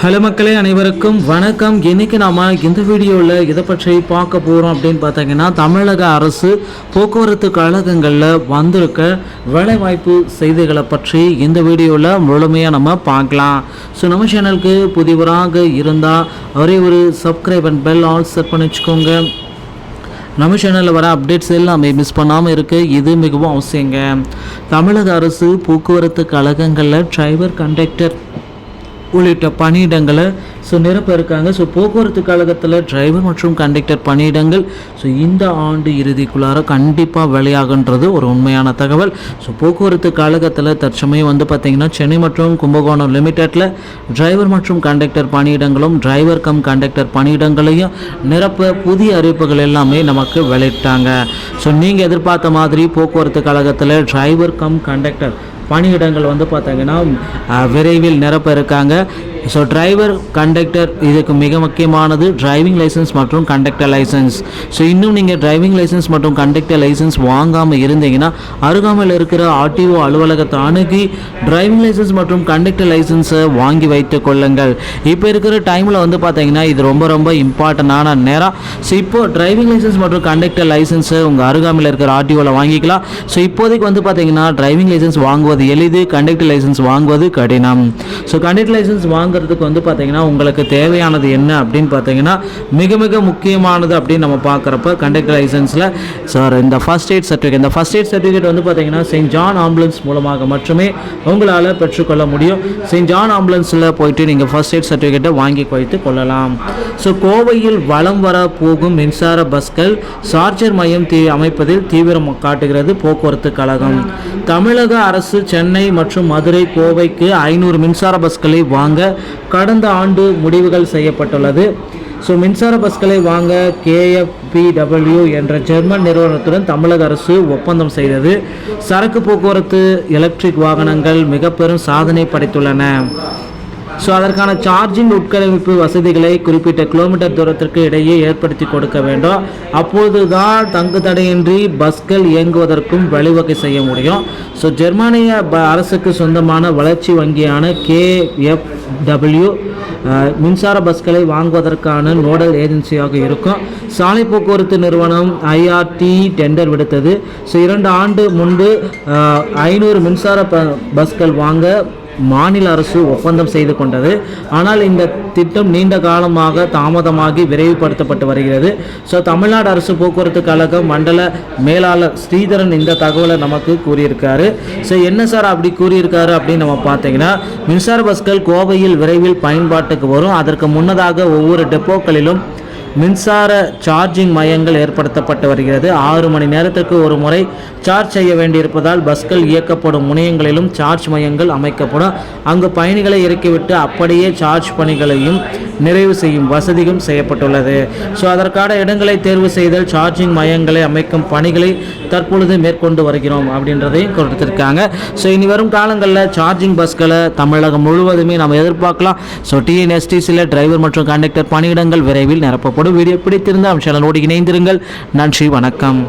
Hello மக்களே, அனைவருக்கும் வணக்கம். இன்றைக்கி நாம் இந்த வீடியோவில் இதை பற்றி பார்க்க போகிறோம் அப்படின்னு பார்த்தீங்கன்னா, தமிழக அரசு போக்குவரத்து கழகங்களில் வந்திருக்க வேலைவாய்ப்பு செய்திகளை பற்றி இந்த வீடியோவில் முழுமையாக நம்ம பார்க்கலாம். ஸோ நம்ம சேனலுக்கு புதிவராக இருந்தால் ஒரே ஒரு subscribe and bell all set பண்ணி வச்சுக்கோங்க. நம்ம சேனலில் வர அப்டேட்ஸ் எல்லாமே மிஸ் பண்ணாமல் இருக்குது. இது மிகவும் அவசியங்க. தமிழக அரசு போக்குவரத்து கழகங்களில் டிரைவர், கண்டக்டர் உள்ளிட்ட பணியிடங்களை நிரப்ப இருக்காங்க. போக்குவரத்து கழகத்தில் டிரைவர் மற்றும் கண்டக்டர் பணியிடங்கள் இந்த ஆண்டு இறுதிக்குள்ளார கண்டிப்பாக வெளியாகுன்றது ஒரு உண்மையான தகவல். போக்குவரத்து கழகத்தில் தற்சமயம் பார்த்திங்கன்னா சென்னை மற்றும் கும்பகோணம் லிமிடெட்டில் டிரைவர் மற்றும் கண்டக்டர் பணியிடங்களும் டிரைவர் கம் கண்டக்டர் பணியிடங்களையும் நிரப்ப புதிய அறிவிப்புகள் எல்லாமே நமக்கு வெளியிட்டாங்க. நீங்கள் எதிர்பார்த்த மாதிரி போக்குவரத்து கழகத்தில் டிரைவர் கம் கண்டக்டர் பணியிடங்கள் பார்த்திங்கன்னா விரைவில் நிரப்ப இருக்காங்க. டிரைவர், கண்டக்டர் இதுக்கு மிக முக்கியமானது டிரைவிங் லைசன்ஸ் மற்றும் கண்டக்டர் லைசன்ஸ். இன்னும் நீங்கள் டிரைவிங் லைசன்ஸ் மற்றும் கண்டக்டர் லைசன்ஸ் வாங்காமல் இருந்தீங்கன்னா அருகாமையில் இருக்கிற ஆர்டிஓ அலுவலகத்தை அணுகி டிரைவிங் லைசன்ஸ் மற்றும் கண்டக்டர் லைசன்ஸை வாங்கி வைத்து கொள்ளுங்கள். இப்போ இருக்கிற டைமில் பார்த்திங்கன்னா இது ரொம்ப ரொம்ப இம்பார்ட்டண்டான நேரம். இப்போது டிரைவிங் லைசன்ஸ் மற்றும் கண்டக்டர் லைசன்ஸை உங்கள் அருகாமையில் இருக்கிற ஆர்டிஓவில் வாங்கிக்கலாம். இப்போதைக்கு பார்த்திங்கன்னா டிரைவிங் லைசன்ஸ் வாங்குவது எளிது, கண்டக்டர் லைசன்ஸ் வாங்குவது கடினம். கண்டக்டர் லைசன்ஸ் வாங்குறதுக்கு பார்த்தீங்கன்னா உங்களுக்கு தேவையானது என்ன அப்படின்னு பார்த்தீங்கன்னா மிக மிக முக்கியமானது அப்படின்னு நம்ம பார்க்குறப்ப கண்டக்டர் லைசன்ஸில் இந்த ஃபர்ஸ்ட் எய்ட் சர்டிஃபிகேட். இந்த ஃபர்ஸ்ட் எய்ட் சர்டிஃபிகேட் பார்த்தீங்கன்னா செயின்ட் ஜான் ஆம்புலன்ஸ் மூலமாக மட்டுமே உங்களால் பெற்றுக்கொள்ள முடியும். செயின்ட் ஜான் ஆம்புலன்ஸில் போயிட்டு நீங்கள் ஃபர்ஸ்ட் எய்ட் சர்டிஃபிகேட்டை வாங்கி வைத்து கொள்ளலாம். கோவையில் வலம் வர போகும் மின்சார பஸ்கள் சார்ஜர் மையம் அமைப்பதில் தீவிரம் காட்டுகிறது போக்குவரத்து கழகம். தமிழக அரசு சென்னை மற்றும் மதுரை, கோவைக்கு 500 மின்சார பஸ்களை வாங்க கடந்த ஆண்டு முடிவுகள் செய்யப்பட்டுள்ளது. மின்சார பஸ்களை வாங்க KfBW என்ற ஜெர்மன் நிறுவனத்துடன் தமிழக அரசு ஒப்பந்தம் செய்தது. சரக்கு போக்குவரத்து எலக்ட்ரிக் வாகனங்கள் மிக பெரும் சாதனை படைத்துள்ளன. அதற்கான சார்ஜிங் உட்கட்டமைப்பு வசதிகளை குறிப்பிட்ட கிலோமீட்டர் தூரத்திற்கு இடையே ஏற்படுத்தி கொடுக்க வேண்டும். அப்போதுதான் தங்கு தடையின்றி பஸ்கள் இயங்குவதற்கும் வழிவகை செய்ய முடியும். ஜெர்மானிய அரசுக்கு சொந்தமான வளர்ச்சி வங்கியான KfW மின்சார பஸ்களை வாங்குவதற்கான நோடல் ஏஜென்சியாக இருக்கும். சாலை போக்குவரத்து நிறுவனம் IRT டெண்டர் விடுத்தது. 2 ஆண்டு முன்பு 500 மின்சார பஸ்கள் வாங்க மாநில அரசு ஒப்பந்தம் செய்து கொண்டது. ஆனால் இந்த திட்டம் நீண்ட காலமாக தாமதமாகி விரைவுபடுத்தப்பட்டு வருகிறது. தமிழ்நாடு அரசு போக்குவரத்து கழகம் மண்டல மேலாளர் ஸ்ரீதரன் இந்த தகவலை நமக்கு கூறியிருக்காரு. என்ன சார் அப்படி கூறியிருக்காரு அப்படின்னு நம்ம பார்த்தீங்கன்னா, மின்சார பஸ்கள் கோவையில் விரைவில் பயன்பாட்டுக்கு வரும். அதற்கு முன்னதாக ஒவ்வொரு டெப்போக்களிலும் மின்சார சார்ஜிங் மையங்கள் ஏற்படுத்தப்பட்டு வருகிறது. 6 மணி நேரத்திற்கு ஒரு முறை சார்ஜ் செய்ய வேண்டியிருப்பதால் பஸ்கள் இயக்கப்படும் முனையங்களிலும் சார்ஜ் மையங்கள் அமைக்கப்படும். அங்கு பயணிகளை இறக்கிவிட்டு அப்படியே சார்ஜ் பணிகளையும் நிறைவு செய்யும் வசதியும் செய்யப்பட்டுள்ளது. அதற்கான இடங்களை தேர்வு செய்தல், சார்ஜிங் மையங்களை அமைக்கும் பணிகளை தற்பொழுது மேற்கொண்டு வருகிறோம் அப்படின்றதையும் கொடுத்திருக்காங்க. இனி வரும் காலங்களில் சார்ஜிங் பஸ்களை தமிழகம் முழுவதுமே நம்ம எதிர்பார்க்கலாம். TNSTCயில் டிரைவர் மற்றும் கண்டக்டர் பணியிடங்கள் விரைவில் நிரப்பப்படும். வீடியோ பிடித்திருந்தால் சேனலோடு இணைந்திருங்கள். நன்றி, வணக்கம்.